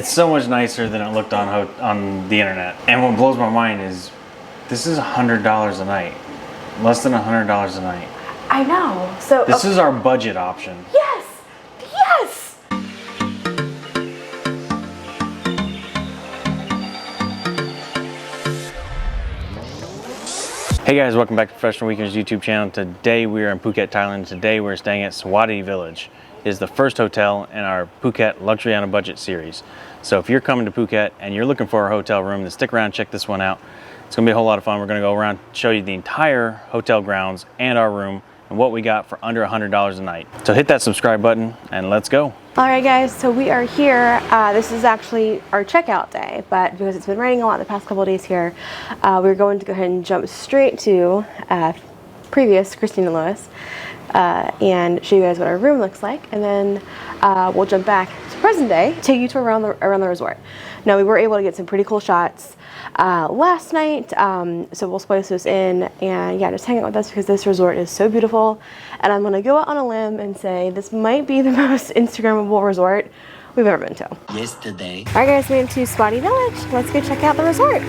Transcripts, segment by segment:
It's so much nicer than it looked on the internet. And what blows my mind is this is $100 a night. Less than $100 a night. I know. So this is our budget option. Yes! Yes! Hey guys, welcome back to Professional Weekenders YouTube channel. Today we are in Phuket, Thailand. Today we're staying at Sawasdee Village. It is the first hotel in our Phuket Luxury on a Budget series. So if you're coming to Phuket and you're looking for a hotel room, then stick around and check this one out. It's gonna be a whole lot of fun. We're gonna go around, show you the entire hotel grounds and our room and what we got for under $100 a night. So hit that subscribe button and let's go. All right guys, so we are here. This is actually our checkout day, but because it's been raining a lot the past couple of days here, we're going to go ahead and jump straight to previous Christina Lewis and show you guys what our room looks like, and then we'll jump back to present day, take you to around the resort. Now we were able to get some pretty cool shots last night, so we'll spice this in, and yeah, just hang out with us because this resort is so beautiful, and I'm gonna go out on a limb and say this might be the most Instagrammable resort we've ever been to. Yesterday. All right guys, we went to Sawasdee Village. Let's go check out the resort.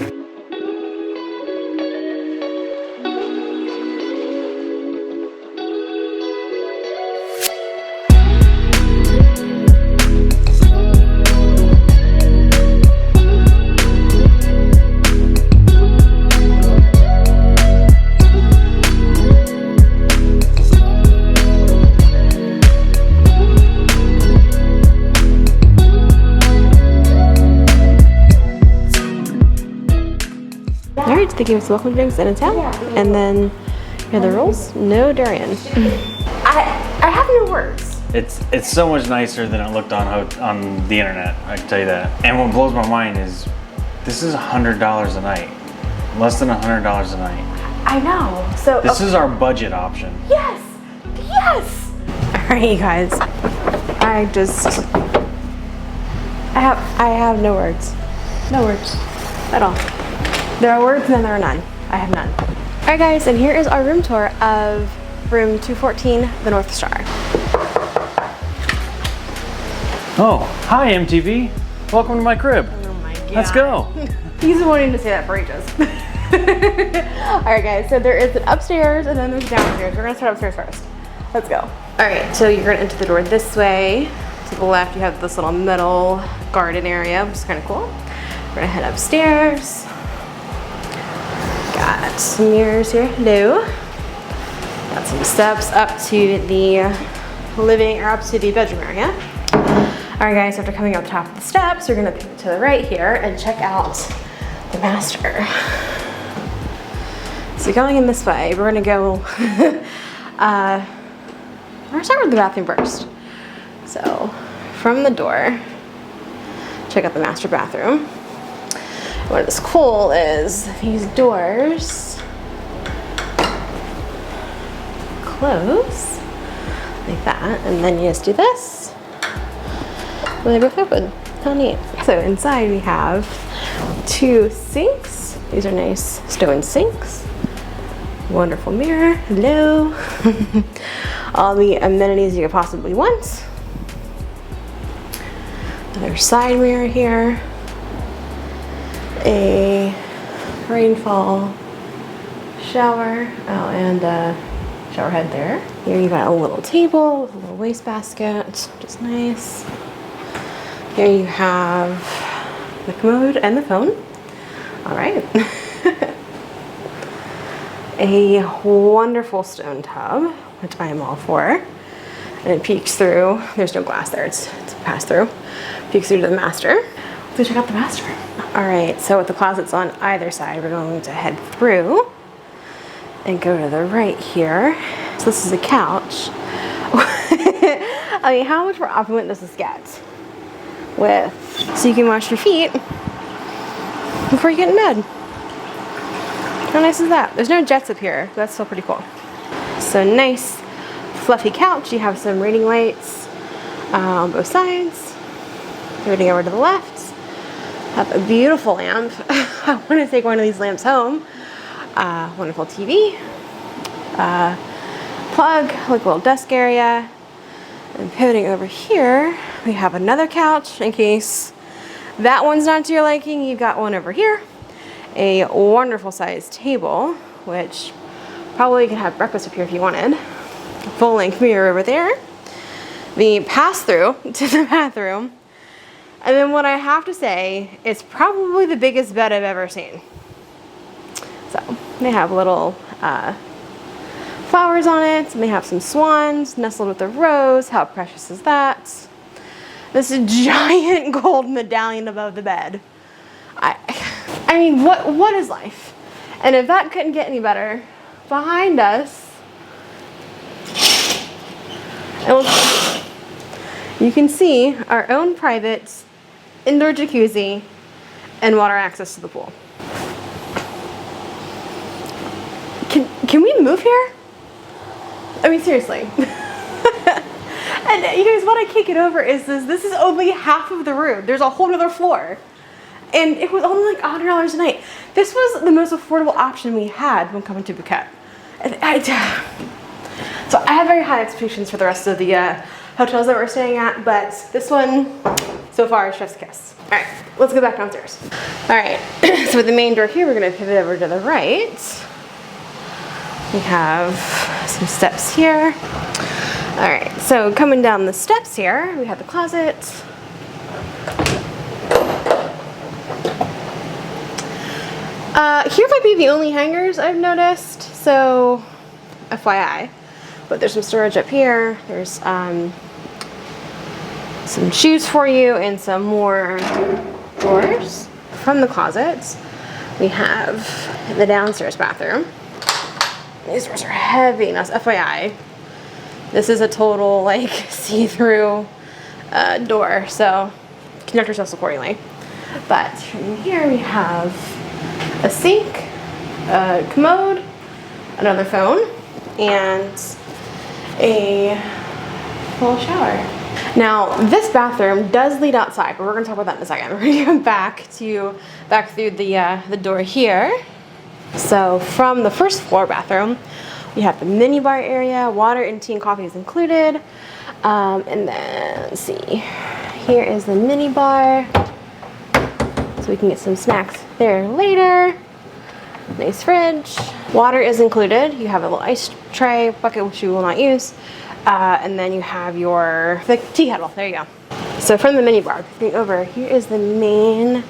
Alright, they gave us welcome drinks and a towel, and then here are the rules: no durian. I have no words. It's so much nicer than it looked on the internet, I can tell you that. And what blows my mind is this is $100 a night. Less than $100 a night. I know. So this is our budget option. Yes! Yes! Alright you guys. I have no words. No words at all. There are words and then there are none. I have none. All right guys, and here is our room tour of room 214, the North Star. Oh, hi MTV. Welcome to my crib. Oh my God. Let's go. He's been wanting to say that for ages. All right guys, so there is an upstairs and then there's downstairs. We're gonna start upstairs first. Let's go. All right, so you're gonna enter the door this way. To the left, you have this little metal garden area, which is kind of cool. We're gonna head upstairs. Got some mirrors here. Hello. Got some steps up to the living, or up to the bedroom area. All right guys, after coming up top of the steps, we're gonna pivot to the right here and check out the master. So going in this way, we're gonna go, we're gonna start with the bathroom first. So from the door, check out the master bathroom. What is cool is these doors close like that, and then you just do this, and they both open. How neat. So inside we have two sinks. These are nice stone sinks. Wonderful mirror. Hello. All the amenities you could possibly want. Another side mirror here. A rainfall shower, and a shower head there. Here you got a little table with a little wastebasket, which is nice. Here you have the commode and the phone. All right. A wonderful stone tub, which I am all for. And it peeks through, there's no glass there, it's a pass through. Peeks through to the master. Let's check out the master. All right, so with the closets on either side, we're going to head through and go to the right here. So this is a couch. I mean, how much more opulent does this get? So you can wash your feet before you get in bed. How nice is that? There's no jets up here, but that's still pretty cool. So nice, fluffy couch. You have some reading lights on both sides. Moving over to the left. Have a beautiful lamp. I want to take one of these lamps home. Wonderful TV. Plug, like a little desk area. And pivoting over here, we have another couch in case that one's not to your liking, you've got one over here. A wonderful sized table, which probably could have breakfast up here if you wanted. Full length mirror over there. The pass through to the bathroom. And then what I have to say, it's probably the biggest bed I've ever seen. So they have little flowers on it, and they have some swans nestled with a rose. How precious is that? This giant gold medallion above the bed. I mean, what is life? And if that couldn't get any better, behind us, you can see our own private indoor jacuzzi and water access to the pool. Can we move here? I mean, seriously. And you guys, what I can't get over is this is only half of the room. There's a whole other floor. And it was only like $100 a night. This was the most affordable option we had when coming to Phuket. So I have very high expectations for the rest of the hotels that we're staying at, but this one, so far, is chef's kiss. All right, let's go back downstairs. All right, so with the main door here, we're gonna pivot over to the right. We have some steps here. All right, so coming down the steps here, we have the closet. Here might be the only hangers I've noticed, so FYI. But there's some storage up here. There's some shoes for you and some more drawers. From the closets, we have the downstairs bathroom. These doors are heavy. Now, FYI, this is a total like see-through door, so conduct yourselves accordingly. But from here we have a sink, a commode, another phone, and a full shower. Now, this bathroom does lead outside, but we're going to talk about that in a second. We're going to come back through the door here. So from the first floor bathroom, we have the mini bar area. Water and tea and coffee is included. And then, let's see, here is the mini bar. So we can get some snacks there later. Nice fridge. Water is included. You have a little ice tray, bucket, which you will not use. And then you have the tea kettle. There you go. So from the mini bar, looking over, here is the main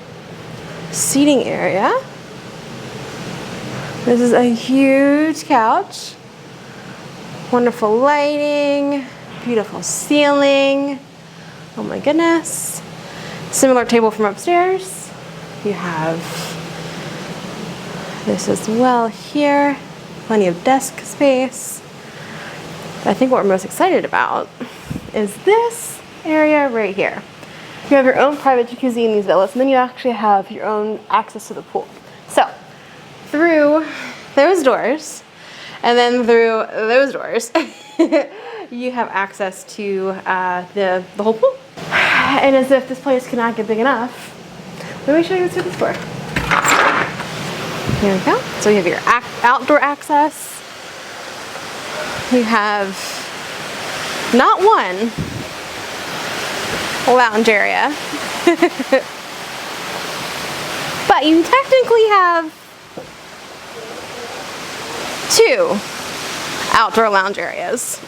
seating area. This is a huge couch. Wonderful lighting, beautiful ceiling. Oh my goodness. Similar table from upstairs. You have this as well here. Plenty of desk space. I think what we're most excited about is this area right here. You have your own private jacuzzi in these villas, and then you actually have your own access to the pool. So, through those doors, and then through those doors, you have access to the whole pool. And as if this place cannot get big enough, let me show you what's through this door. Here we go. So you have your outdoor access. You have not one lounge area, but you technically have two outdoor lounge areas.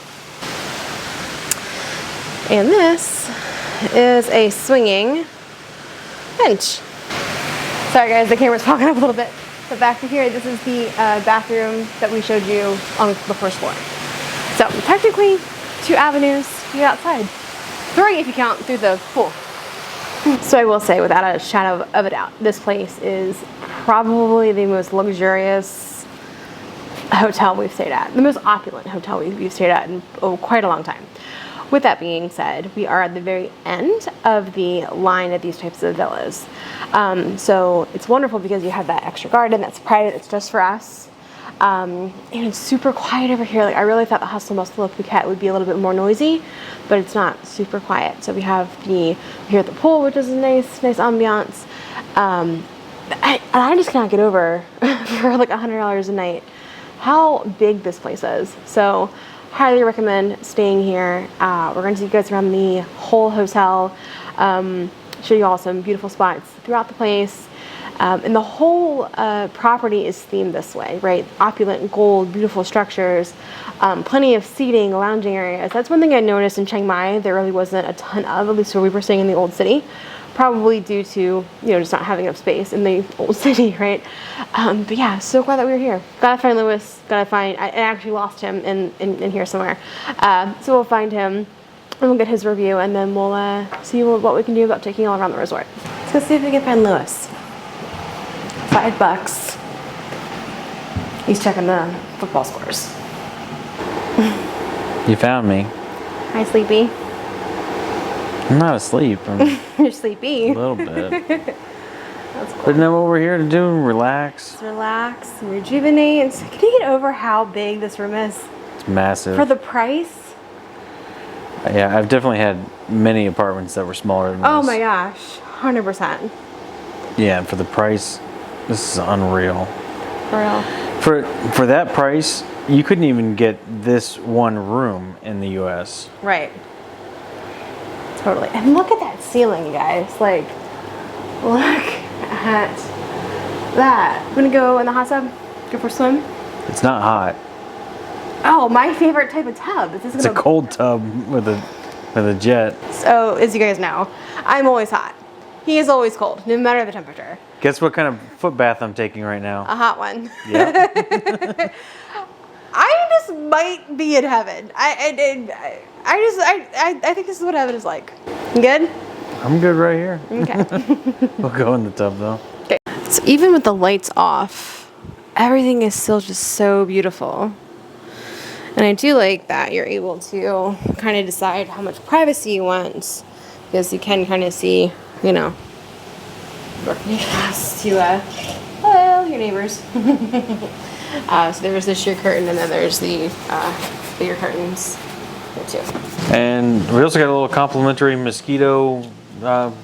And this is a swinging bench. Sorry guys, the camera's fogging up a little bit. But back to here, this is the bathroom that we showed you on the first floor. So technically, two avenues to get outside. Three if you count through the pool. So I will say, without a shadow of a doubt, this place is probably the most luxurious hotel we've stayed at. The most opulent hotel we've stayed at in quite a long time. With that being said, we are at the very end of the line of these types of villas. So it's wonderful because you have that extra garden that's private, it's just for us. And it's super quiet over here. Like, I really thought the hustle and bustle of Phuket would be a little bit more noisy, but it's not. Super quiet. So we have here at the pool, which is a nice ambiance. I just cannot get over for like $100 a night how big this place is. So highly recommend staying here. We're going to take you guys around the whole hotel. show you all some beautiful spots throughout the place. And the whole property is themed this way, right? Opulent gold, beautiful structures, plenty of seating, lounging areas. That's one thing I noticed in Chiang Mai. There really wasn't a ton of, at least where we were staying in the old city, probably due to, you know, just not having enough space in the old city, right? But yeah, so glad that we were here. Gotta find Lewis. Gotta find. I actually lost him in here somewhere. So we'll find him. And we'll get his review, and then we'll see what we can do about taking all around the resort. Let's go see if we can find Lewis. $5. He's checking the football scores. You found me. Hi, Sleepy. I'm not asleep. I'm You're sleepy. a little bit. That's cool. But know what we're here to do? Relax. Just relax and rejuvenate. And so can you get over how big this room is? It's massive. For the price? Yeah, I've definitely had many apartments that were smaller than this. Oh my gosh, 100%. Yeah, and for the price, this is unreal. For real. For that price, you couldn't even get this one room in the U.S. Right. Totally. And look at that ceiling, you guys. Like, look at that. I'm gonna go in the hot tub, go for a swim. It's not hot. Oh, my favorite type of tub. It's a cold tub with a jet. So, as you guys know, I'm always hot. He is always cold, no matter the temperature. Guess what kind of foot bath I'm taking right now? A hot one. Yeah. I just might be in heaven. I think this is what heaven is like. You good? I'm good right here. Okay. We'll go in the tub though. Okay. So even with the lights off, everything is still just so beautiful. And I do like that you're able to kind of decide how much privacy you want, because you can kind of see, you know, working across to, hello, your neighbors. So there's the sheer curtain, and then there's the bigger curtains here too. And we also got a little complimentary mosquito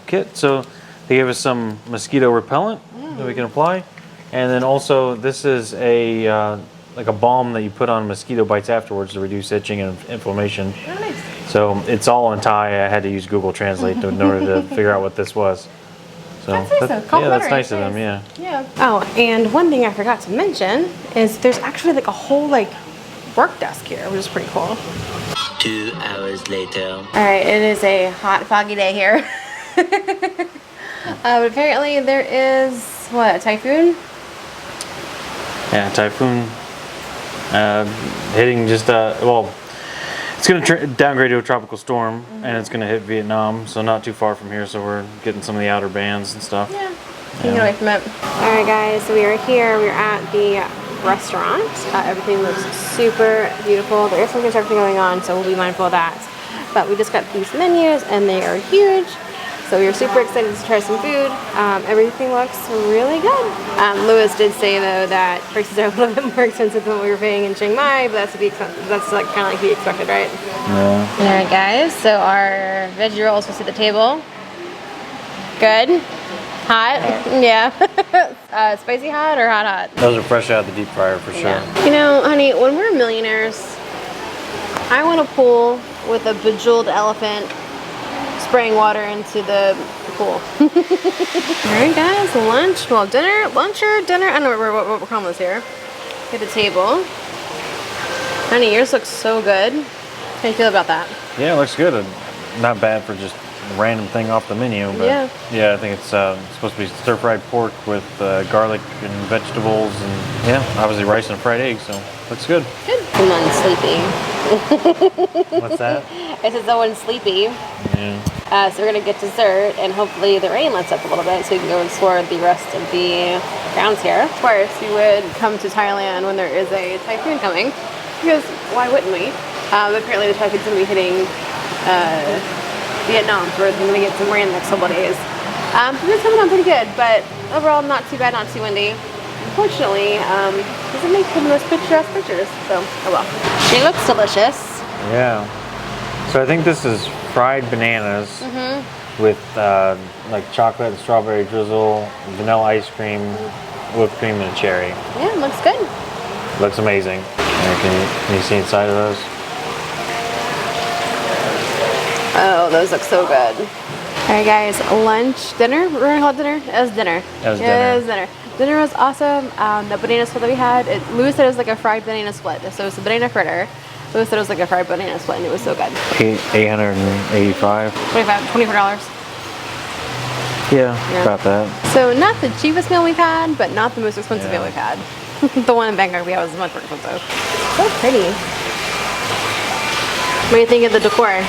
kit. So they gave us some mosquito repellent that we can apply. And then also this is a like a balm that you put on mosquito bites afterwards to reduce itching and inflammation. Oh, nice. So it's all in Thai. I had to use Google Translate in order to figure out what this was. So That's nice though. yeah, that's nice of Nice. them. Yeah. Yeah. Oh, and one thing I forgot to mention is there's actually like a whole like work desk here, which is pretty cool. 2 hours later. All right, it is a hot, foggy day here. But apparently there is what, a typhoon? Yeah, typhoon hitting just well, it's going to downgrade to a tropical storm, and it's going to hit Vietnam, so not too far from here. So we're getting some of the outer bands and stuff. Yeah. Can't get away from it. All right, guys. So we are here. We're at the restaurant. Everything looks super beautiful. There is some construction going on, so we'll be mindful of that. But we just got these menus, and they are huge. So we are super excited to try some food. Everything looks really good. Lewis did say though that prices are a little bit more expensive than what we were paying in Chiang Mai, but that's like kind of like to be expected, right? Yeah. All right, guys. So our veggie rolls was at the table. Good. Hot. Yeah. Spicy hot or hot hot? Those are fresh out of the deep fryer for sure. Yeah. You know, honey, when we're millionaires, I want a pool with a bejeweled elephant spraying water into the pool. Alright guys, lunch, well lunch or dinner, I don't know what we're calling this here. At the table. Honey, yours looks so good. How do you feel about that? Yeah, it looks good. Not bad for just a random thing off the menu, but yeah, I think it's supposed to be stir-fried pork with garlic and vegetables, and yeah, obviously rice and fried eggs, so looks good. Good. Someone's sleepy. What's that? I said someone's sleepy. Yeah. So we're gonna get dessert, and hopefully the rain lets up a little bit so we can go explore the rest of the grounds here. Of course, we would come to Thailand when there is a typhoon coming, because why wouldn't we? Apparently the typhoon's gonna be hitting Vietnam, so we're gonna get some rain the next couple of days. It's coming on pretty good, but overall not too bad, not too windy. Unfortunately, doesn't make the most picturesque pictures, so oh well. She looks delicious. Yeah. So I think this is fried bananas with like chocolate and strawberry drizzle, vanilla ice cream, whipped cream, and a cherry. Yeah, it looks good. Looks amazing. And can you see inside of those? Oh, those look so good. right, guys, lunch, dinner. We're gonna call it dinner. It was dinner. That was dinner. It was dinner. Dinner was awesome. The banana split that we had, Louis said it was like a fried banana split. So it's a banana fritter. Louis said it was like a fried banana split, and it was so good. $885. $24. Yeah, about that. So not the cheapest meal we've had, but not the most expensive meal we've had. The one in Bangkok we had was much more expensive. So pretty. What do you think of the decor?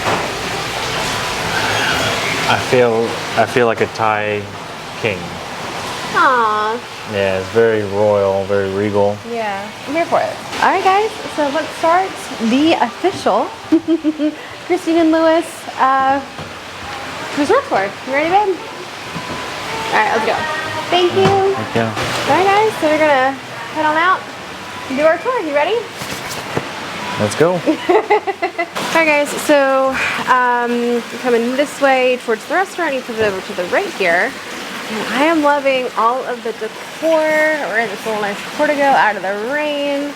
I feel like a Thai king. Aww. Yeah, it's very royal, very regal. Yeah, I'm here for it. All right, guys. So let's start the official Christine and Louis resort tour. You ready, babe? All right, let's go. Thank you. Thank you. All right, guys. So we're gonna head on out and do our tour. You ready? Let's go. Alright guys, so coming this way towards the restaurant, you put it over to the right here. And I am loving all of the decor. We're in this little nice portico out of the rain.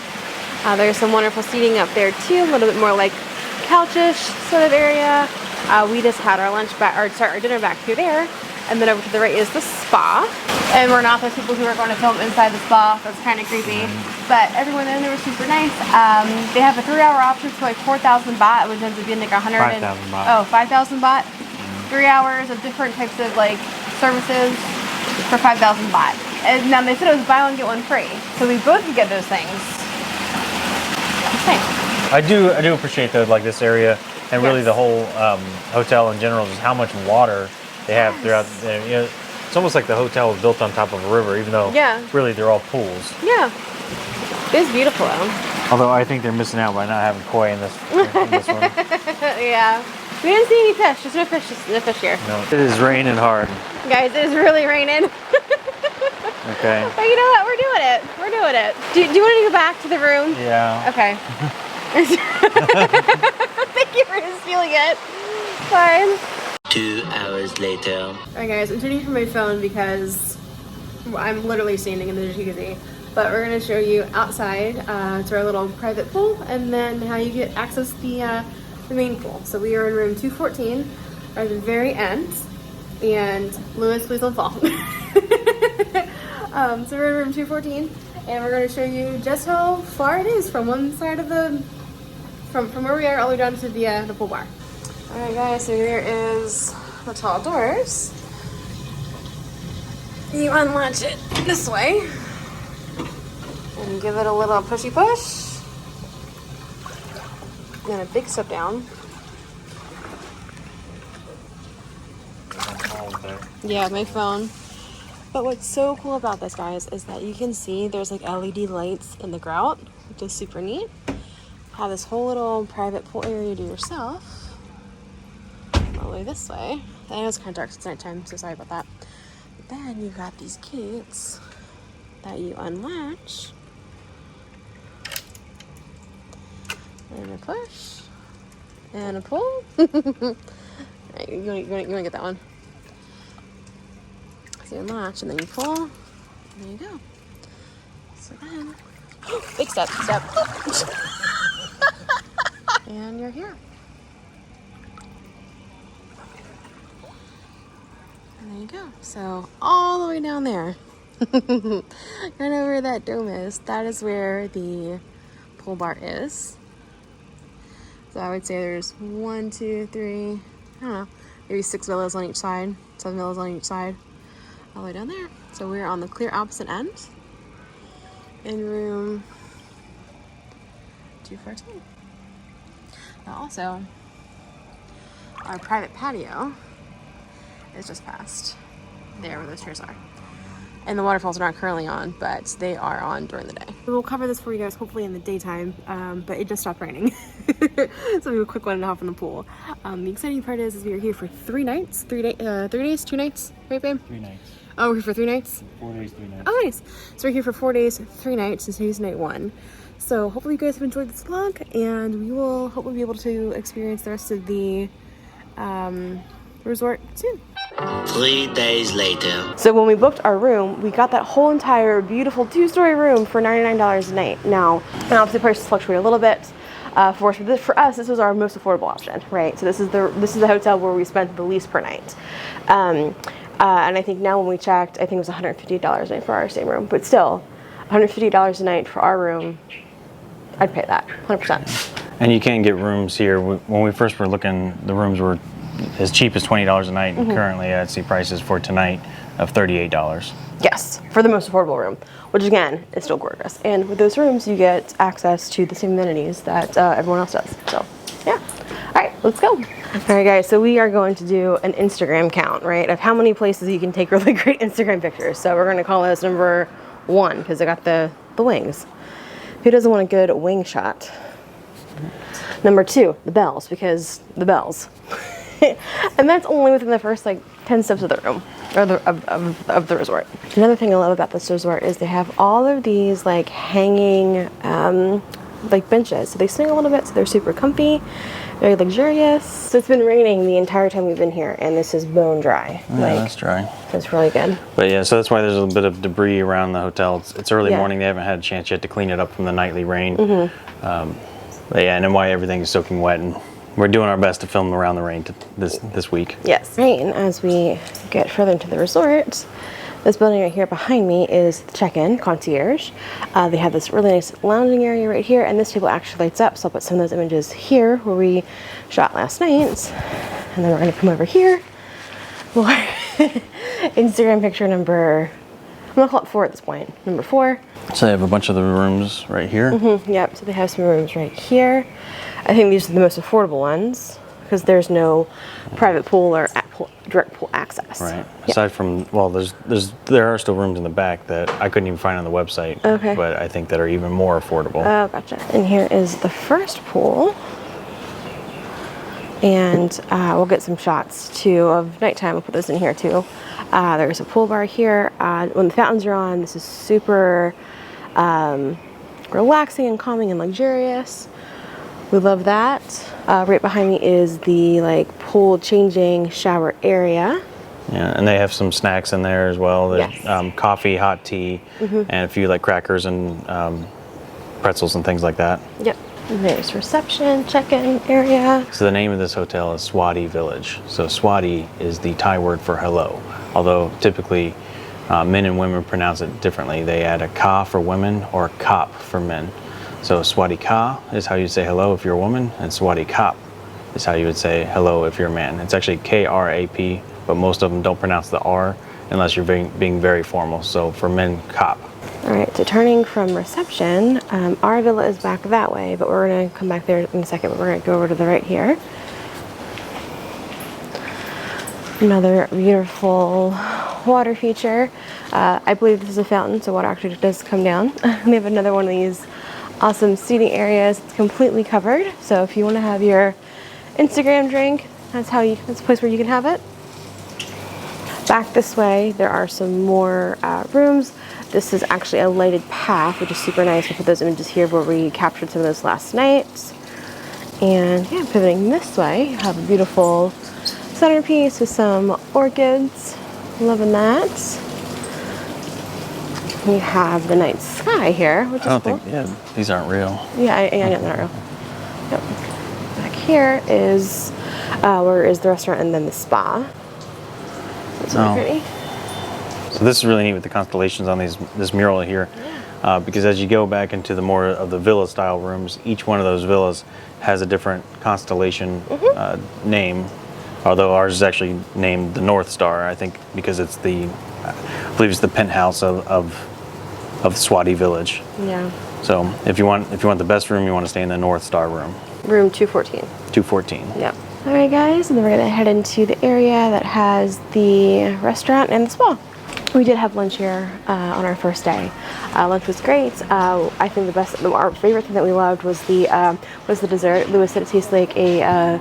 There's some wonderful seating up there too, a little bit more like couchish sort of area. We just had our dinner back through there. And then over to the right is the spa. And we're not those people who are going to film inside the spa. That's kind of creepy. But everyone in there was super nice. They have a 3-hour option for like 4,000 baht, which ends up being like 5,000 baht. Oh, 5,000 baht. 3 hours of different types of like services for 5,000 baht. And now they said it was buy one get one free. So we both could get those things. Okay. I do appreciate though, like this area and really the whole hotel in general, just how much water they have throughout. You know, it's almost like the hotel is built on top of a river, even though really they're all pools. Yeah, it's beautiful though. Although I think they're missing out by not having koi in this one. Yeah, we didn't see any fish. There's no fish here. No, it is raining hard. Guys, it is really raining. Okay. But you know what? We're doing it. We're doing it. Do you want to go back to the room? Yeah. Okay. Thank you for just feeling it. Fine. 2 hours later. Alright guys, I'm turning from my phone because I'm literally standing in the jacuzzi. But we're going to show you outside to our little private pool and then how you get access to the main pool. So we are in room 214 at the very end. And Louis, please don't fall. So we're in room 214 and we're going to show you just how far it is from one side of the from where we are all the way down to the pool bar. Alright guys, so there is the tall doors. You unlatch it this way and give it a little pushy push. Then a big step down. Yeah, my phone. But what's so cool about this, guys, is that you can see there's like LED lights in the grout, which is super neat. Have this whole little private pool area to yourself. All the way this way. I know it's kind of dark, it's nighttime, so sorry about that. But then you got these gates that you unlatch. And a push. And a pull. Alright, you wanna get that one. So you unlatch and then you pull. And there you go. So then, big step. And you're here. And there you go. So all the way down there, right over where that dome is, that is where the pool bar is. So I would say there's 1, 2, 3, I don't know, maybe 6 villas on each side, 7 villas on each side, all the way down there. So we're on the clear opposite end in room 214. Now also, our private patio is just past there where those chairs are. And the waterfalls are not currently on, but they are on during the day. We'll cover this for you guys hopefully in the daytime, but it just stopped raining. So we have a quick 1.5 in the pool. The exciting part is we are here for 3 nights, 3 days, 2 nights, right babe? 3 nights. Oh, we're here for 3 nights? 4 days, 3 nights. Oh, nice. So we're here for 4 days, 3 nights, and today's night 1. So hopefully you guys have enjoyed this vlog, and we will hopefully be able to experience the rest of the resort soon. 3 days later. So when we booked our room, we got that whole entire beautiful 2-story room for $99 a night. Now, and obviously prices fluctuate a little bit. For us, this was our most affordable option, right? So this is the hotel where we spent the least per night. And I think now when we checked, I think it was $150 a night for our same room. But still, $150 a night for our room, I'd pay that, 100%. And you can get rooms here. When we first were looking, the rooms were as cheap as $20 a night. And currently, I see prices for tonight of $38. Yes, for the most affordable room, which again is still gorgeous. And with those rooms, you get access to the same amenities that everyone else does. So, yeah. All right, let's go. All right, guys. So we are going to do an Instagram count, right, of how many places you can take really great Instagram pictures. So we're going to call this number 1 because I got the wings. Who doesn't want a good wing shot? Number 2, the bells, because the bells. And that's only within the first 10 steps of the room or of the resort. Another thing I love about this resort is they have all of these hanging benches. So they swing a little bit, so they're super comfy, very luxurious. So it's been raining the entire time we've been here, and this is bone dry. Yeah, that's dry. It's really good. But yeah, so that's why there's a bit of debris around the hotel. It's early morning. They haven't had a chance yet to clean it up from the nightly rain. But yeah, and then why everything is soaking wet, and we're doing our best to film around the rain this week. Yes. Right, and as we get further into the resort, this building right here behind me is the check-in concierge. They have this really nice lounging area right here, and this table actually lights up, so I'll put some of those images here where we shot last night. And then we're going to come over here for Instagram picture number, I'm going to call it 4 at this point, number 4. So they have a bunch of the rooms right here. Yep, so they have some rooms right here. I think these are the most affordable ones because there's no private pool or direct pool access. Right. Aside from, well, there are still rooms in the back that I couldn't even find on the website. Okay. But I think that are even more affordable. Oh, gotcha. And here is the first pool. And we'll get some shots too of nighttime. We'll put those in here too. There's a pool bar here. When the fountains are on, this is super relaxing and calming and luxurious. We love that. Right behind me is the pool changing shower area. Yeah, and they have some snacks in there as well. There's coffee, hot tea, and a few crackers and pretzels and things like that. Yep. And there's reception, check-in area. So the name of this hotel is Sawasdee Village. So Sawasdee is the Thai word for hello, although typically men and women pronounce it differently. They add a ka for women or kap for men. So Sawasdee ka is how you say hello if you're a woman, and Sawasdee kap is how you would say hello if you're a man. It's actually K-R-A-P, but most of them don't pronounce the R unless you're being very formal. So for men, kap. All right, so turning from reception, our villa is back that way, but we're going to come back there in a second. But we're going to go over to the right here. Another beautiful water feature. I believe this is a fountain, so water actually does come down. We have another one of these awesome seating areas. It's completely covered, so if you want to have your Instagram drink, that's a place where you can have it. Back this way, there are some more rooms. This is actually a lighted path, which is super nice. We'll put those images here where we captured some of those last night. And yeah, pivoting this way, you have a beautiful centerpiece with some orchids. Loving that. You have the night sky here, which is cool. These aren't real. Yeah, they're not real. Yep. Back here is where is the restaurant and then the spa. That's really pretty. So this is really neat with the constellations on this mural here, because as you go back into the more of the villa style rooms, each one of those villas has a different constellation name. Although ours is actually named the North Star, I think, because it's I believe it's the penthouse of Sawasdee Village. Yeah. So if you want the best room, you want to stay in the North Star room. Room 214. 214. Yep. All right, guys, and then we're gonna head into the area that has the restaurant and the spa. We did have lunch here on our first day. Lunch was great. I think our favorite thing that we loved was the dessert. Lewis said it tastes like a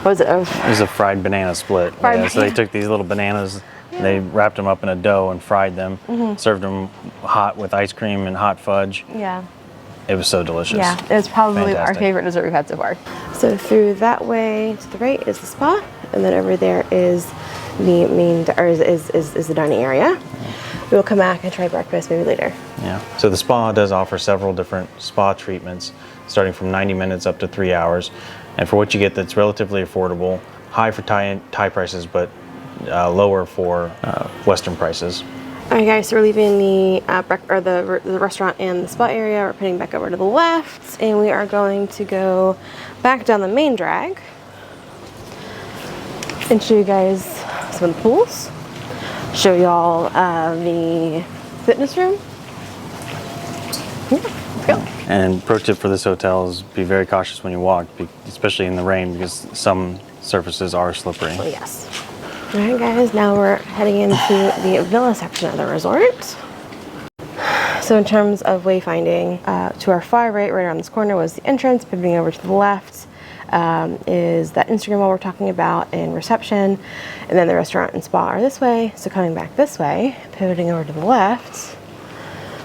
what was it? It was a fried banana split. So they took these little bananas, they wrapped them up in a dough and fried them, served them hot with ice cream and hot fudge. Yeah. It was so delicious. Yeah, it was probably Fantastic. our favorite dessert we've had so far. So through that way to the right is the spa, and then over there is the main, or is the dining area. we'll come back and try breakfast maybe later. Yeah. So the spa does offer several different spa treatments, starting from 90 minutes up to 3 hours. And for what you get, that's relatively affordable, high for Thai prices, but lower for Western prices. All right, guys, so we're leaving the restaurant and the spa area. We're heading back over to the left, and we are going to go back down the main drag and show you guys some of the pools, show y'all the fitness room. Yeah, let's go. And pro tip for this hotel is be very cautious when you walk, especially in the rain, because some surfaces are slippery. Oh, yes. All right, guys, now we're heading into the villa section of the resort. So in terms of wayfinding, to our far right around this corner was the entrance. Pivoting over to the left is that Instagram wall we're talking about in reception. And then the restaurant and spa are this way. So coming back this way, pivoting over to the left,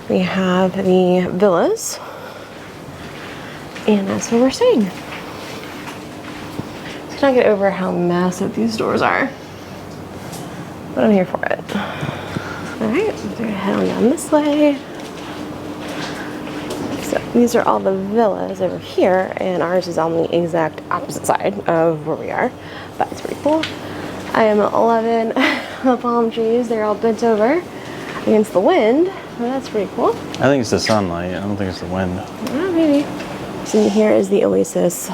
we have the villas. And that's where we're staying. Let's not get over how massive these doors are. But I'm here for it. All right, we're gonna head on down this way. So these are all the villas over here, and ours is on the exact opposite side of where we are, but it's pretty cool. I am 11 the palm trees. They're all bent over against the wind. Well, that's pretty cool. I think it's the sunlight. I don't think it's the wind. Oh, maybe. So here is the Oasis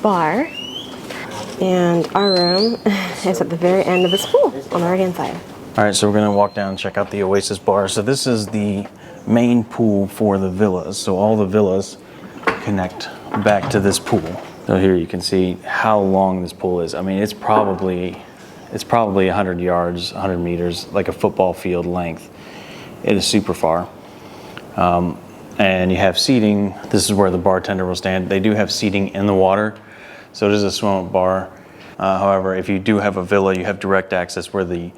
bar. And our room is at the very end of this pool on the right hand side. All right, so we're gonna walk down and check out the Oasis bar. So this is the main pool for the villas. So all the villas connect back to this pool. So here you can see how long this pool is. I mean, it's probably 100 yards, 100 meters, like a football field length. It is super far. And you have seating. This is where the bartender will stand. They do have seating in the water. So it is a swim-up bar. However, if you do have a villa, you have direct access where the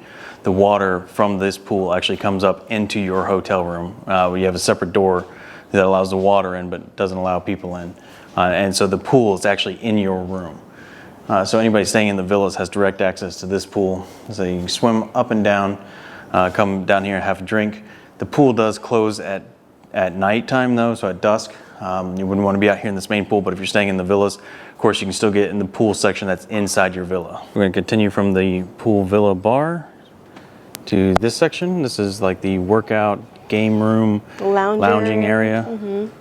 water from this pool actually comes up into your hotel room. You have a separate door that allows the water in but doesn't allow people in. And so the pool is actually in your room. So anybody staying in the villas has direct access to this pool. So you can swim up and down, come down here and have a drink. The pool does close at nighttime though, so at dusk. You wouldn't want to be out here in this main pool, but if you're staying in the villas, of course, you can still get in the pool section that's inside your villa. We're going to continue from the pool villa bar to this section. This is like the workout game room, lounging area. Mm-hmm.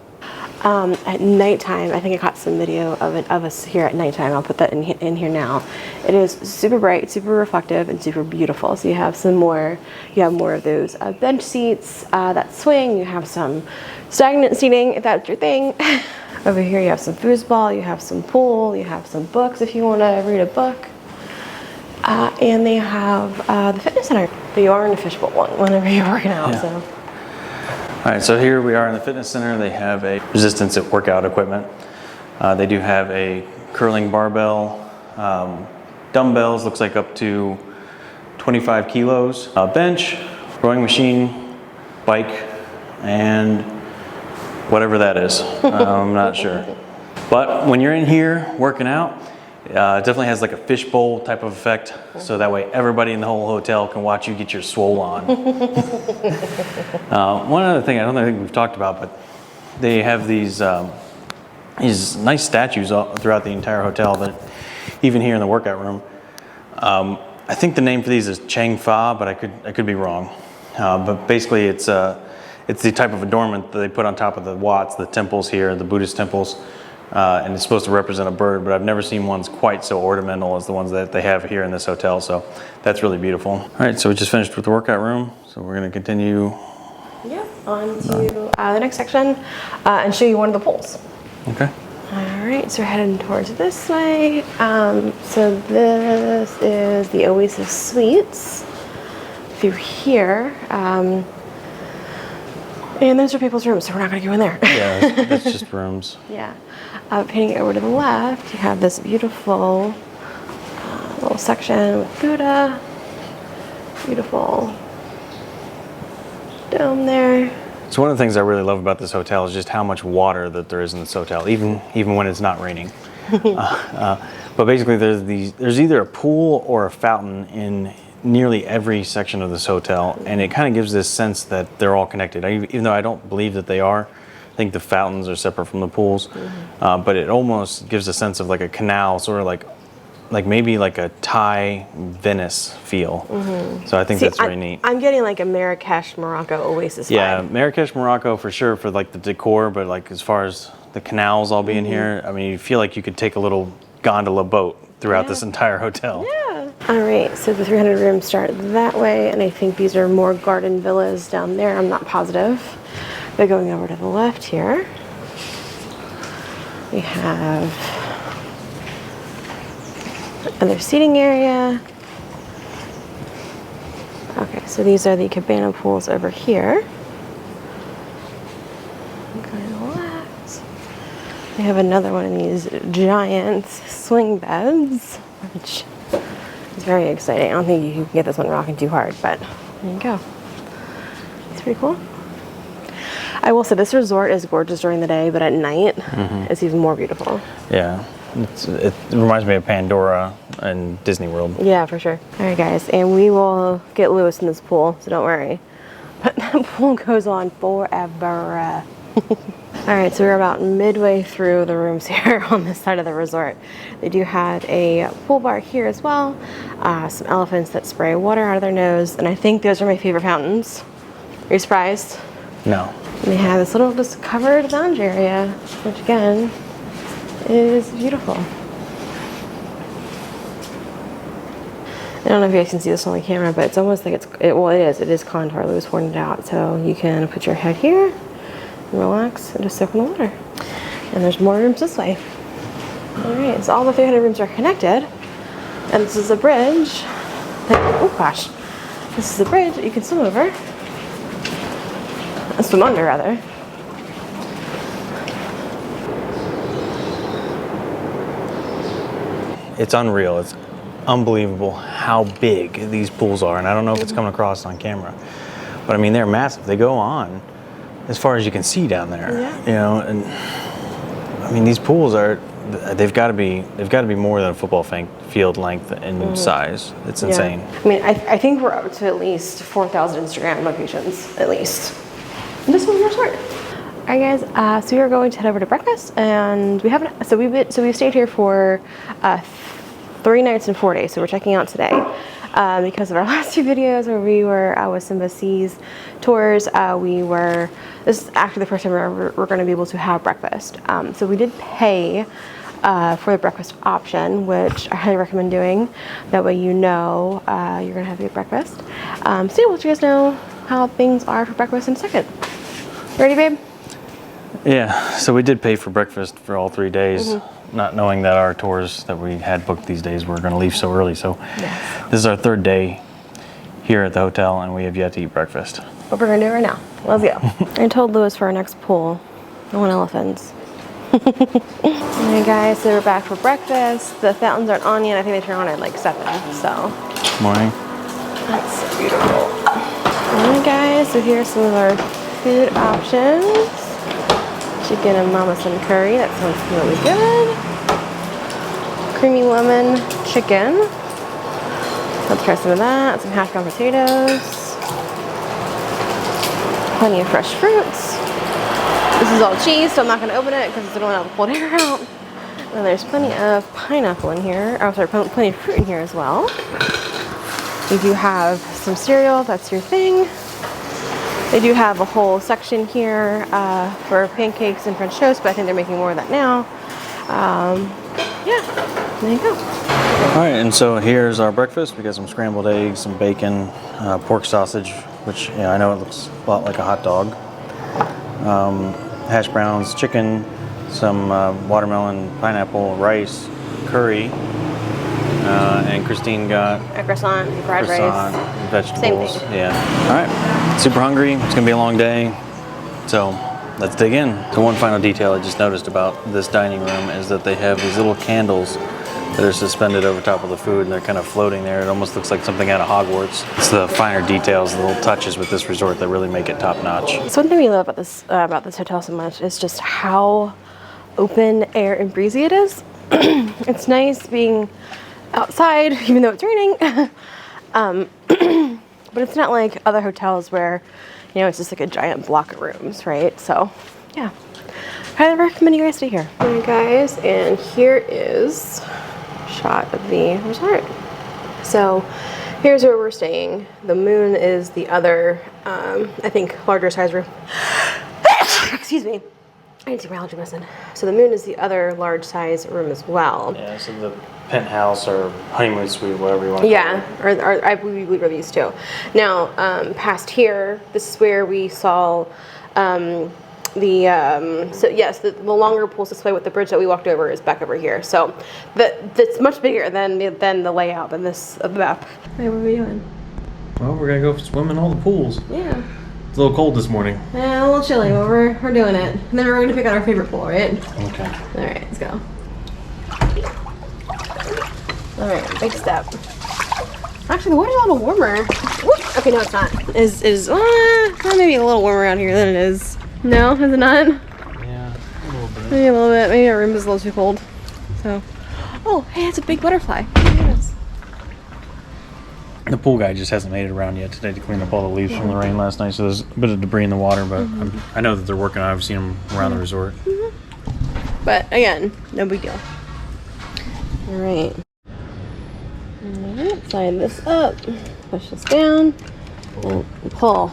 At nighttime, I think I caught some video of us here at nighttime. I'll put that in here now. It is super bright, super reflective, and super beautiful. So you have more of those bench seats, that swing. You have some stagnant seating if that's your thing. Over here you have some foosball, you have some pool, you have some books if you want to read a book. And they have the fitness center. But you are in a fishbowl whenever you're working out. Yeah. So. All right, so here we are in the fitness center. They have a resistance at workout equipment. They do have a curling barbell, dumbbells, looks like up to 25 kilos, a bench, rowing machine, bike, and whatever that is. I'm not sure. But when you're in here working out, it definitely has like a fishbowl type of effect. So that way everybody in the whole hotel can watch you get your swole on. One other thing I don't think we've talked about, but they have these nice statues throughout the entire hotel, that even here in the workout room. I think the name for these is Chang Fa, but I could be wrong. But basically it's the type of adornment that they put on top of the Wats, the temples here, the Buddhist temples, and it's supposed to represent a bird, but I've never seen ones quite so ornamental as the ones that they have here in this hotel, so that's really beautiful. All right, so we just finished with the workout room, so we're gonna continue. Yeah, on to the next section and show you one of the pools. Okay. All right, so we're heading towards this way. So this is the Oasis Suites through here. And those are people's rooms, so we're not going to go in there. Yeah, that's just rooms. Yeah. Painting over to the left, you have this beautiful little section with Buddha. Beautiful dome there. So one of the things I really love about this hotel is just how much water that there is in this hotel, even when it's not raining. But basically, there's either a pool or a fountain in nearly every section of this hotel, and it kind of gives this sense that they're all connected. Even though I don't believe that they are, I think the fountains are separate from the pools, but it almost gives a sense of like a canal, sort of like maybe like a Thai Venice feel. So I think that's very neat. I'm getting like a Marrakesh, Morocco oasis Yeah, vibe. Marrakesh, Morocco for sure for like the decor, but like as far as the canals all being here, I mean, you feel like you could take a little gondola boat throughout this entire hotel. Yeah. All right, so the 300 rooms start that way, and I think these are more garden villas down there. I'm not positive. But going over to the left here, we have another seating area. Okay, so these are the Cabana pools over here. Going to the left. We have another one of these giant swing beds, which is very exciting. I don't think you can get this one rocking too hard, but there you go. It's pretty cool. I will say this resort is gorgeous during the day, but at night, it's even more beautiful. Yeah, it reminds me of Pandora and Disney World. Yeah, for sure. All right, guys, and we will get Lewis in this pool, so don't worry. But that pool goes on forever. All right, so we're about midway through the rooms here on this side of the resort. They do have a pool bar here as well, some elephants that spray water out of their nose, and I think those are my favorite fountains. Are you surprised? No. And they have this little just covered lounge area, which again is beautiful. I don't know if you guys can see this on the camera, but it's almost like it is contour. Louis pointed it out. So you can put your head here, and relax, and just soak in the water. And there's more rooms this way. All right, so all the 300 rooms are connected. And this is a bridge. Oh gosh. This is a bridge that you can swim over. Swim under, rather. It's unreal. It's unbelievable how big these pools are, and I don't know if it's coming across on camera, but I mean they're massive. They go on as far as you can see down there. Yeah. You know, and I mean these pools are they've got to be more than a football field length in size. It's insane. Yeah. I mean, I think we're up to at least 4,000 Instagram locations, at least. And this one's resort. All right, guys. So we are going to head over to breakfast, and we haven't. So we've stayed here for 3 nights and 4 days. So we're checking out today because of our last 2 videos where we were with Simba Seas tours. This is actually the first time we're going to be able to have breakfast. So we did pay for the breakfast option, which I highly recommend doing. That way you're going to have a good breakfast. So yeah, we'll let you guys know how things are for breakfast in a second. Ready, babe? Yeah, so we did pay for breakfast for all 3 days, not knowing that our tours that we had booked these days were going to leave so early. So this is our 3rd day here at the hotel, and we have yet to eat breakfast. What we're going to do right now. Let's go. I told Louis for our next pool, I want elephants. Alright, guys, so we're back for breakfast. The fountains aren't on yet. I think they turn on at like 7, so. Morning. That's so beautiful. Alright, guys, so here's some of our food options. Chicken and mama san curry, that sounds really good. Creamy lemon chicken. Let's try some of that. Some hash brown potatoes. Plenty of fresh fruits. This is all cheese, so I'm not going to open it because I don't want to have the cold air out. And there's plenty of pineapple in here. Oh, sorry, plenty of fruit in here as well. We do have some cereal, if that's your thing. They do have a whole section here for pancakes and French toast, but I think they're making more of that now. Yeah, there you go. All right, and so here's our breakfast. We got some scrambled eggs, some bacon, pork sausage, which I know it looks a lot like a hot dog. Hash browns, chicken, some watermelon, pineapple, rice, curry, and Christine got A croissant, fried rice. vegetables. Same thing. Yeah. All right. Super hungry. It's gonna be a long day, so let's dig in. So one final detail I just noticed about this dining room is that they have these little candles that are suspended over top of the food, and they're kind of floating there. It almost looks like something out of Hogwarts. It's the finer details, the little touches with this resort that really make it top notch. So one thing we love about this hotel so much is just how open air and breezy it is. It's nice being outside, even though it's raining. But it's not like other hotels where, you know, it's just like a giant block of rooms, right? So, yeah. Highly recommend you guys stay here. Alright guys, and here is a shot of the resort. So, here's where we're staying. The Moon is the other, I think, larger size room. Excuse me. I need to take my allergy medicine. So the Moon is the other large size room as well. Yeah, so the penthouse or honeymoon suite, whatever you want to call it. Yeah, or I believe we were these two. Now, past here, this is where we saw so yes, the longer pool's display with the bridge that we walked over is back over here. So that's much bigger than the layout than this of the map. Hey, what are we doing? Well, we're gonna go swim in all the pools. Yeah. It's a little cold this morning. Yeah, a little chilly, but we're doing it. And then we're gonna pick out our favorite pool, right? Okay. All right, let's go. All right, big step. Actually, the water's a little warmer. Whoop. Okay, no, it's not. Is maybe a little warmer out here than it is. No, is it not? Yeah, a little bit. Maybe a little bit. Maybe our room is a little too cold. So, oh, hey, it's a big butterfly. Oh my goodness. The pool guy just hasn't made it around yet today to clean up all the leaves from the rain last night, so there's a bit of debris in the water, but I know that they're working on it. I've seen them around the resort. But again, no big deal. All right. Alright, slide this up, push this down, and pull.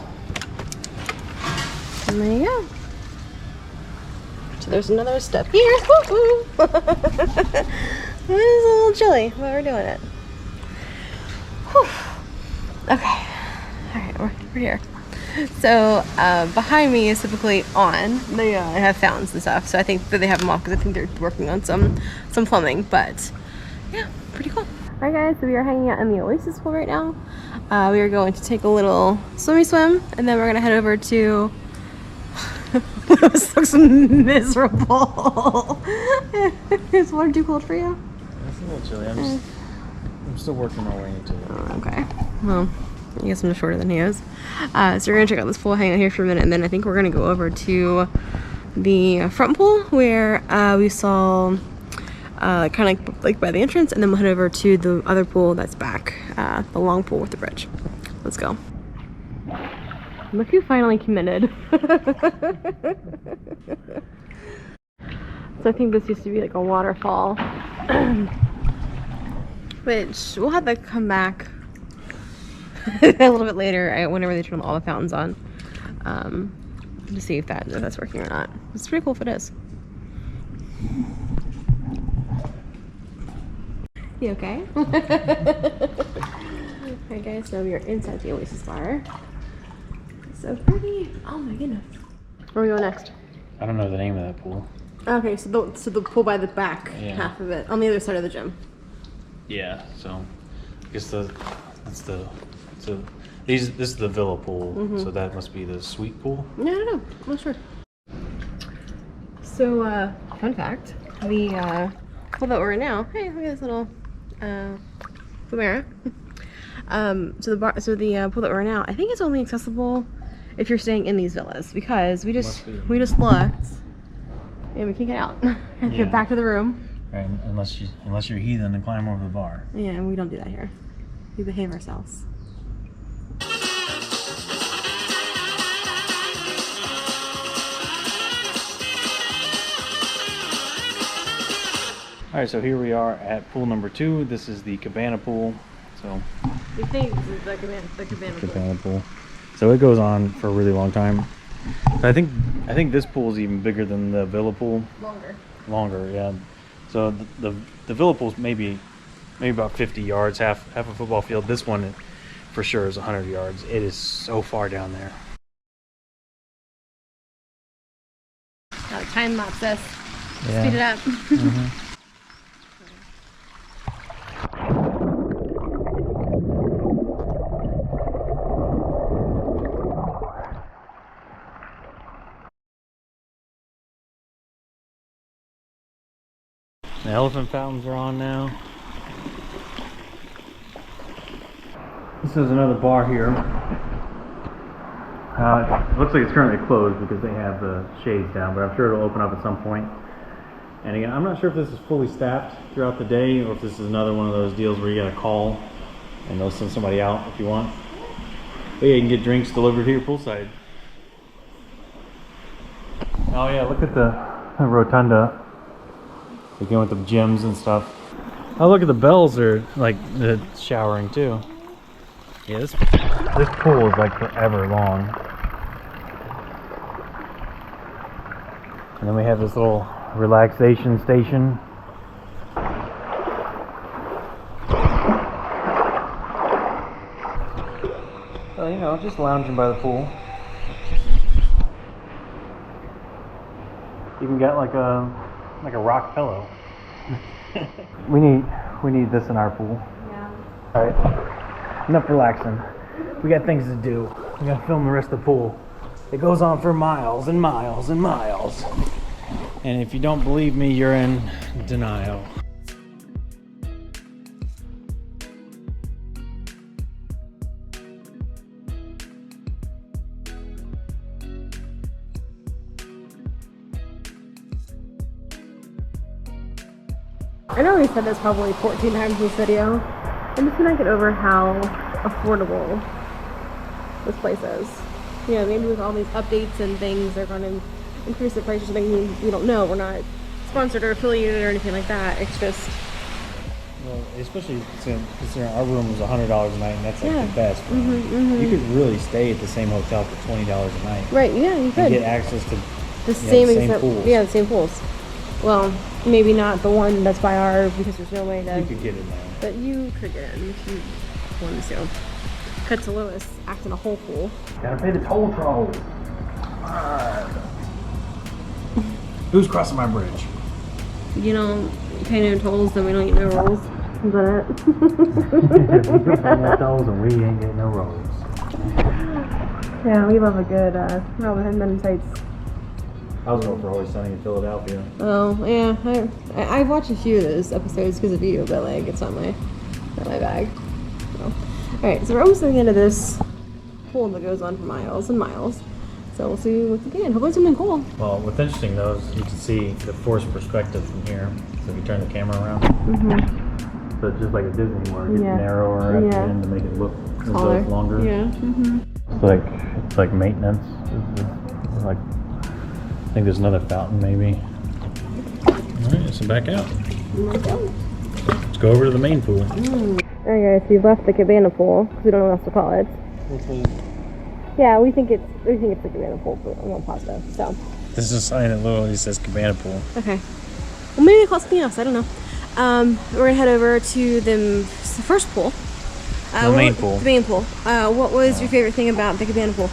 And there you go. So there's another step here. Woo-hoo. It is a little chilly, but we're doing it. Whew. Okay. Alright, we're here. So behind me is typically on. They have fountains and stuff, so I think that they have them off because I think they're working on some plumbing. But yeah, pretty cool. Alright guys, so we are hanging out in the Oasis pool right now. We are going to take a little swim, and then we're going to head over to... This looks miserable. Is water too cold for you? It's a little chilly. I'm still working my way into it. Oh, okay. Well, I guess I'm just shorter than he is. So we're going to check out this pool, hang out here for a minute, and then I think we're going to go over to the front pool where we saw... kind of like by the entrance, and then we'll head over to the other pool that's back, the long pool with the bridge. Let's go. Look who finally committed. So I think this used to be like a waterfall, which we'll have to come back a little bit later whenever they turn all the fountains on, to see if that's working or not. It's pretty cool if it is. You okay? Alright guys, so we are inside the Oasis bar. So pretty. Oh my goodness. Where are we going next? I don't know the name of that pool. Okay, so the pool by the back half of it, on the other side of the gym. Yeah, so I guess this is the villa pool, so that must be the suite pool. No, I don't know. I'm not sure. So, fun fact, the pool that we're in now, hey, look at this little Cabana. So the pool that we're in now, I think it's only accessible if you're staying in these villas, because we just looked and we can't get out. And get back to the room. Right, unless you're heathen and climb over the bar. Yeah, and we don't do that here. We behave ourselves. All right, so here we are at pool number 2. This is the Cabana pool. So We think this is the Cabana pool. So it goes on for a really long time. So I think this pool is even bigger than the villa pool. Longer, yeah. So the villa pool's maybe about 50 yards, half a football field. This one for sure is 100 yards. It is so far down there. Time lapse this. Yeah. Speed it up. The elephant fountains are on now. This is another bar here. It looks like it's currently closed because they have the shades down, but I'm sure it'll open up at some point. And again, I'm not sure if this is fully staffed throughout the day or if this is another one of those deals where you gotta call and they'll send somebody out if you want. But yeah, you can get drinks delivered here poolside. Oh yeah, look at the rotunda. Again with the gyms and stuff. Oh, look at the bells are like the showering too. Yeah, this pool is like forever long. And then we have this little relaxation station. So, you know, just lounging by the pool. Even got like a rock pillow. we need this in our pool. Yeah. All right, enough relaxing. We got things to do. We gotta film the rest of the pool. It goes on for miles and miles and miles. And if you don't believe me, you're in denial. I know we said this probably 14 times in this video. I'm just gonna get over how affordable this place is. You know, maybe with all these updates and things, they're gonna increase the prices. I mean, we don't know. We're not sponsored or affiliated or anything like that. It's just... Well, especially considering our room was $100 a night, and that's like the best. You could really stay at the same hotel for $20 a night. Right, yeah, you could. And get access to the same pools. Yeah, the same pools. Well, maybe not the one that's by our, because there's no way to... You could get in there. But you could get in if you wanted to. Cut to Lois acting a whole fool. Gotta pay the toll troll. Who's crossing my bridge? You don't pay no tolls, then we don't get no rolls. Is that it? We don't pay no tolls and we ain't getting no rolls. Yeah, we love a good Robin Hood Men in Tights. I was going for Always Sunny in Philadelphia. Oh, yeah. I've watched a few of those episodes because of you, but like, it's not my bag. So. Alright, so we're almost at the end of this pool that goes on for miles and miles. So we'll see what's again. Hopefully something cool. Well, what's interesting though is you can see the forced perspective from here. So if you turn the camera around, so it's just like a Disney where it gets narrower at the end to make it look as though it's longer. Yeah. It's like maintenance. It's like, I think there's another fountain maybe. Alright, so back out. Let's go over to the main pool. Alright guys, we've left the Cabana pool because we don't know what else to call it. Yeah, we think it's the Cabana pool, but I'm not positive. So This is a sign that literally says Cabana pool. okay. Well, maybe they call it something else. I don't know. We're gonna head over to the first pool. The main pool. The main pool. What was your favorite thing about the Cabana pool?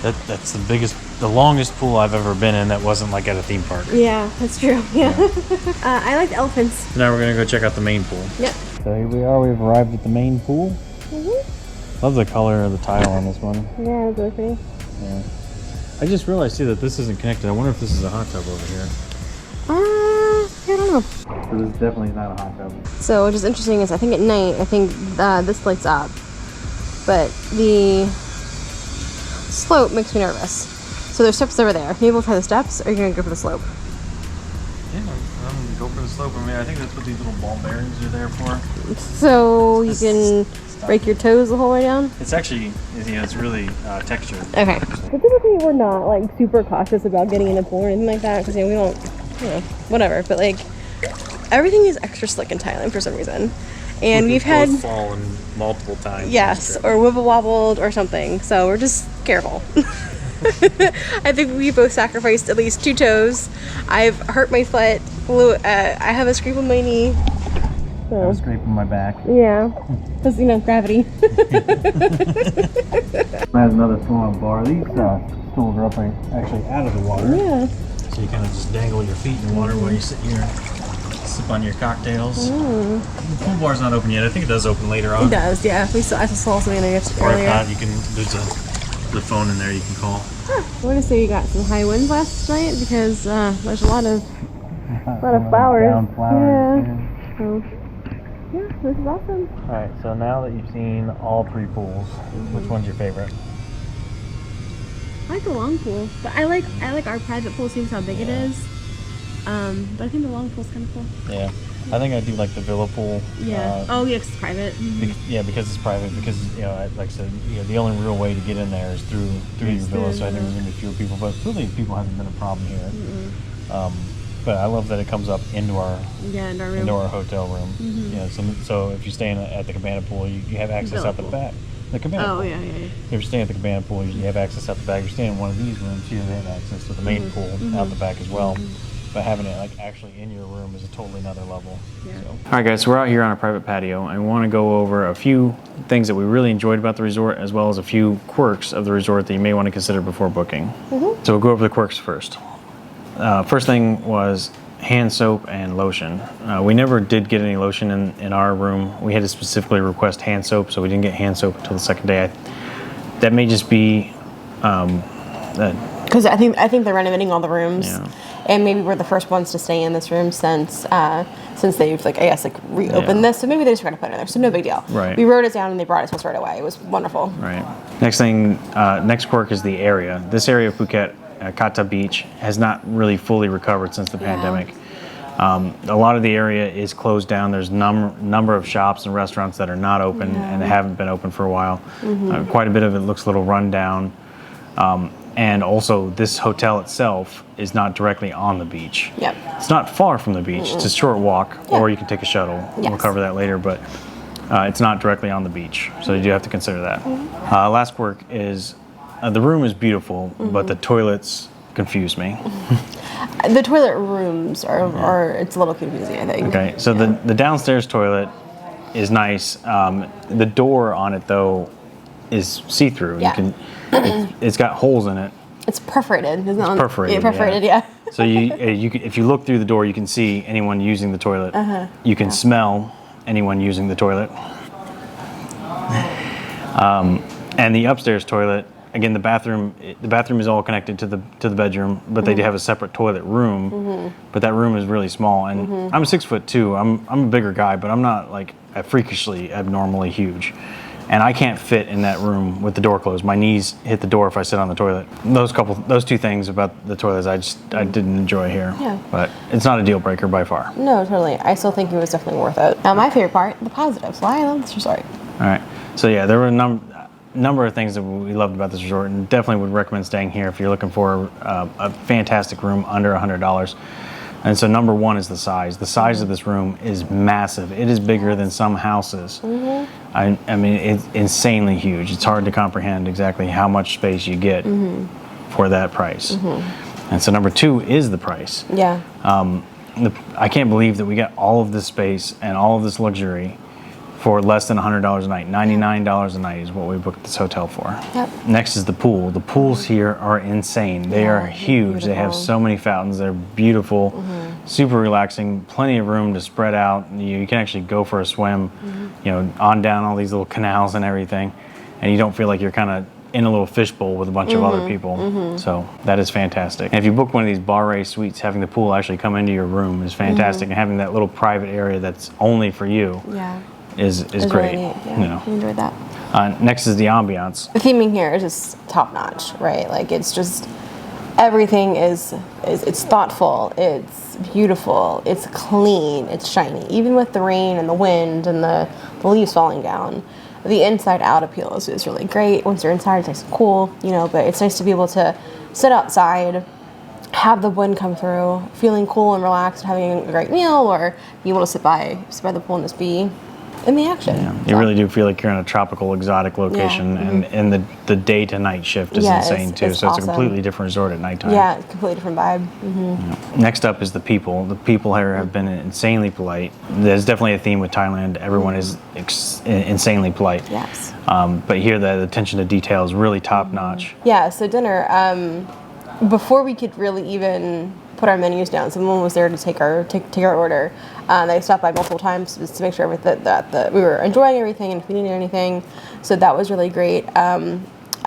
That's the longest pool I've ever been in that wasn't like at a theme park. Yeah, that's true. Yeah. I like the elephants. So now we're gonna go check out the main pool. Yep. So here we are. We've arrived at the main pool. Love the color of the tile on this one. Yeah, it's really pretty. Yeah. I just realized too that this isn't connected. I wonder if this is a hot tub over here. I don't know. So this definitely is not a hot tub. So which is interesting is I think at night this lights up, but the slope makes me nervous. So there's steps over there. Maybe we'll try the steps, or are you gonna go for the slope? Yeah, I'm go for the slope. I mean, I think that's what these little ball bearings are there for. So you can break your toes the whole way down? It's actually, it's really textured. Okay. So typically we're not like super cautious about getting in a pool or anything like that, because we don't, whatever. But like everything is extra slick in Thailand for some reason, and we've had fallen multiple times. Yes, or wibble wobbled or something. So we're just careful. I think we both sacrificed at least 2 toes. I've hurt my foot. I have a scrape on my knee. So. I have a scrape on my back. Yeah, because gravity. Has another swan bar. These stools are up actually out of the water. Yeah. So you kind of just dangle your feet in the water while you sit here and sip on your cocktails. The pool bar's not open yet. I think it does open later on. It does, yeah. I saw something in there Or earlier. if not, there's the phone in there you can call. I want to say you got some high winds last night because there's a lot of flowers. Down flowers. Yeah. So, yeah, this is awesome. All right, so now that you've seen all 3 pools, which one's your favorite? I like the long pool, but I like our private pool. Seems how big it is. But I think the long pool's kind of cool. Yeah, I think I do like the villa pool. Oh, yeah, 'cause it's private. Because it's private. Because like I said, the only real way to get in there is through your villa. So I think there's gonna be fewer people, but really people hasn't been a problem here. But I love that it comes up into our hotel room. So if you're staying at the Cabana pool, you have access out the back. The Cabana pool. Yeah. If you're staying at the Cabana pool, you have access out the back. If you're staying in one of these rooms, you have access to the main pool out the back as well. But having it like actually in your room is a totally another level. Yeah. So. All right, guys, so we're out here on a private patio. I want to go over a few things that we really enjoyed about the resort, as well as a few quirks of the resort that you may want to consider before booking. So we'll go over the quirks first. First thing was hand soap and lotion. We never did get any lotion in our room. We had to specifically request hand soap, so we didn't get hand soap until the second day. That may just be because I think they're renovating all the rooms, and maybe we're the first ones to stay in this room since they've reopened this. So maybe they just forgot to put it in there. So no big deal. Right. We wrote it down and they brought it to us right away. It was wonderful. Right. Next quirk is the area. This area of Phuket, Kata Beach, has not really fully recovered since the pandemic. A lot of the area is closed down. There's number of shops and restaurants that are not open and haven't been open for a while. Quite a bit of it looks a little run down. And also, this hotel itself is not directly on the beach. Yep. It's not far from the beach. It's a short walk, or you can take a shuttle. Yes. We'll cover that later, but it's not directly on the beach, so you do have to consider that. Last quirk is the room is beautiful, but the toilets confuse me. The toilet rooms are it's a little confusing, I think. Okay, so the downstairs toilet is nice. The door on it, though, is see-through. Yeah. It's got holes in it. It's perforated, isn't it? It's perforated. Yeah, perforated, yeah. So if you look through the door, you can see anyone using the toilet. You can smell anyone using the toilet. And the upstairs toilet, again, the bathroom is all connected to the bedroom, but they do have a separate toilet room. But that room is really small, and I'm 6'2". I'm a bigger guy, but I'm not like freakishly abnormally huge. And I can't fit in that room with the door closed. My knees hit the door if I sit on the toilet. Those two things about the toilets, I didn't enjoy here. Yeah. But it's not a deal breaker by far. No, totally. I still think it was definitely worth it. Now, my favorite part, the positives. Why I love this resort. All right. So yeah, there were a number of things that we loved about this resort, and definitely would recommend staying here if you're looking for a fantastic room under $100. And so number one is the size. The size of this room is massive. It is bigger than some houses. I mean, it's insanely huge. It's hard to comprehend exactly how much space you get for that price. And so number two is the price. Yeah. I can't believe that we got all of this space and all of this luxury for less than $100 a night. $99 a night is what we booked this hotel for. Yep. Next is the pool. The pools here are insane. They are huge. Beautiful. They have so many fountains. They're beautiful, super relaxing, plenty of room to spread out. You can actually go for a swim, on down all these little canals and everything, and you don't feel like you're kind of in a little fishbowl with a bunch of other people. So that is fantastic. And if you book one of these Baray suites, having the pool actually come into your room is fantastic, and having that little private area that's only for you. Is great. Really neat. Yeah, I enjoyed that. Next is the ambiance. The theming here is just top notch, right? Like it's just everything is it's thoughtful, it's beautiful, it's clean, it's shiny. Even with the rain and the wind and the leaves falling down, the inside out appeal is really great. Once you're inside, it's nice and cool, but it's nice to be able to sit outside, have the wind come through, feeling cool and relaxed, having a great meal, or be able to sit by the pool and just be in the action. Yeah, you really do feel like you're in a tropical, exotic location, and the day to night shift is insane too. So it's a completely different resort at nighttime. Yeah, it's a completely different vibe. Next up is the people. The people here have been insanely polite. There's definitely a theme with Thailand. Everyone is insanely polite. Yes. But here the attention to detail is really top notch. Yeah. So dinner, before we could really even put our menus down, someone was there to take our order. They stopped by multiple times just to make sure that we were enjoying everything and if we needed anything. So that was really great. I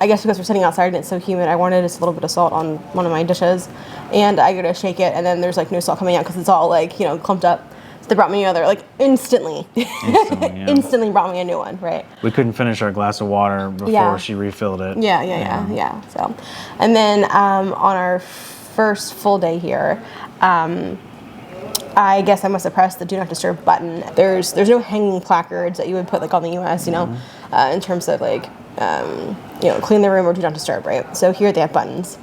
guess because we're sitting outside and it's so humid, I wanted just a little bit of salt on one of my dishes, and I go to shake it, and then there's no salt coming out because it's all clumped up. So they brought me another instantly. Instantly brought me a new one. Right. We couldn't finish our glass of water before she refilled it. Yeah. So, and then on our first full day here, I guess I must have pressed the do not disturb button. There's no hanging placards that you would put like on the US, you know, in terms of like, you know, clean the room or do not disturb, right? So here they have buttons.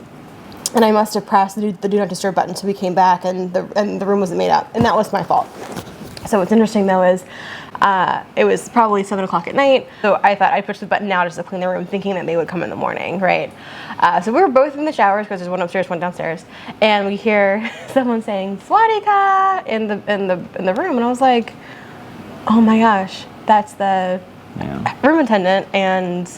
And I must have pressed the do not disturb button, so we came back and the room wasn't made up, and that was my fault. So what's interesting though is it was probably 7 o'clock at night, so I thought I'd push the button now just to clean the room, thinking that they would come in the morning, right? So we were both in the showers because there's one upstairs, one downstairs, and we hear someone saying "Swadika" in the room, and I was like, "Oh my gosh, that's the room attendant," and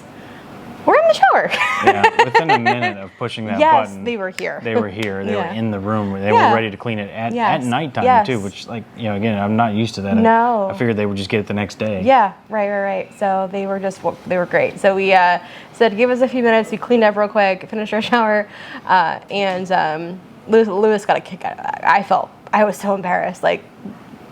we're in the shower. Yeah, within a minute of pushing that button. Yes, they were here. They were here. They were in the room. They were ready to clean it at nighttime too, which, like, you know, again, I'm not used to that. No. I figured they would just get it the next day. Yeah, right. So they were great. So we said, give us a few minutes. We cleaned up real quick, finished our shower, and Lewis got a kick out of that. I was so embarrassed, like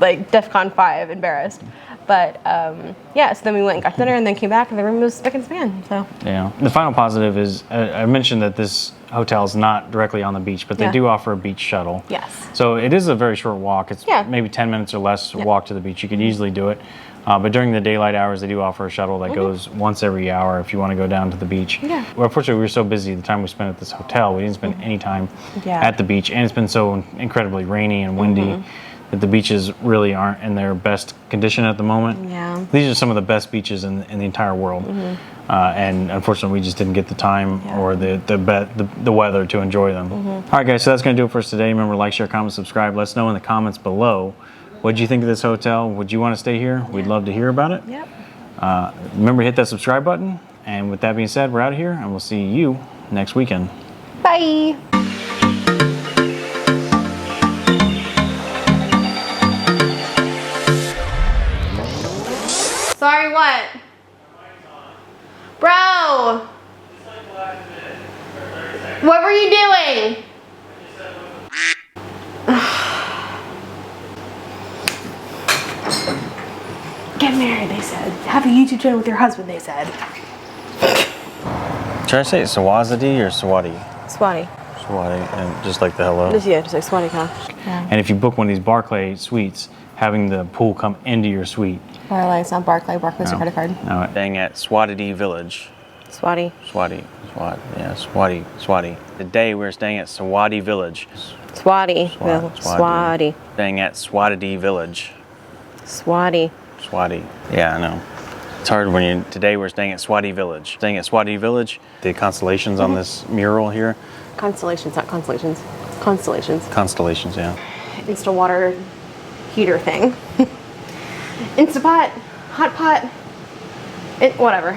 DEFCON 5 embarrassed. But so then we went and got dinner and then came back and the room was spick and span. So yeah, the final positive is I mentioned that this hotel is not directly on the beach, but they do offer a beach shuttle. Yes. So it is a very short walk. It's maybe 10 minutes or less to walk to the beach. You can easily do it. But during the daylight hours, they do offer a shuttle that goes once every hour if you want to go down to the beach. Yeah. Well, unfortunately, we were so busy the time we spent at this hotel, we didn't spend any time at the beach, and it's been so incredibly rainy and windy. That the beaches really aren't in their best condition at the moment. Yeah. These are some of the best beaches in the entire world. And unfortunately, we just didn't get the time or the weather to enjoy them. All right, guys, so that's going to do it for us today. Remember, like, share, comment, subscribe. Let us know in the comments below, what did you think of this hotel? Would you want to stay here? We'd love to hear about it. Yep. Remember to hit that subscribe button. And with that being said, we're out of here, and we'll see you next weekend. Bye. Sorry, what? Bro! What were you doing? Get married, they said. Have a YouTube channel with your husband, they said. Should I say Sawasdee or Swati? Swati. Swati, and just like the hello? Just like Swati, huh? Yeah. And if you book one of these Barclay suites, having the pool come into your suite. Barclay, it's not Barclay. Barclay's your credit card. No, staying at Sawasdee Village. Swati. Swati. Today we're staying at Sawasdee Village. Swati. Staying at Sawasdee Village. Swati. Yeah, I know. It's hard when today we're staying at Sawasdee Village. Staying at Sawasdee Village. The constellations on this mural here. Constellations, not constellations. Constellations. Constellations, yeah. Insta water heater thing. Instapot, hot pot, whatever.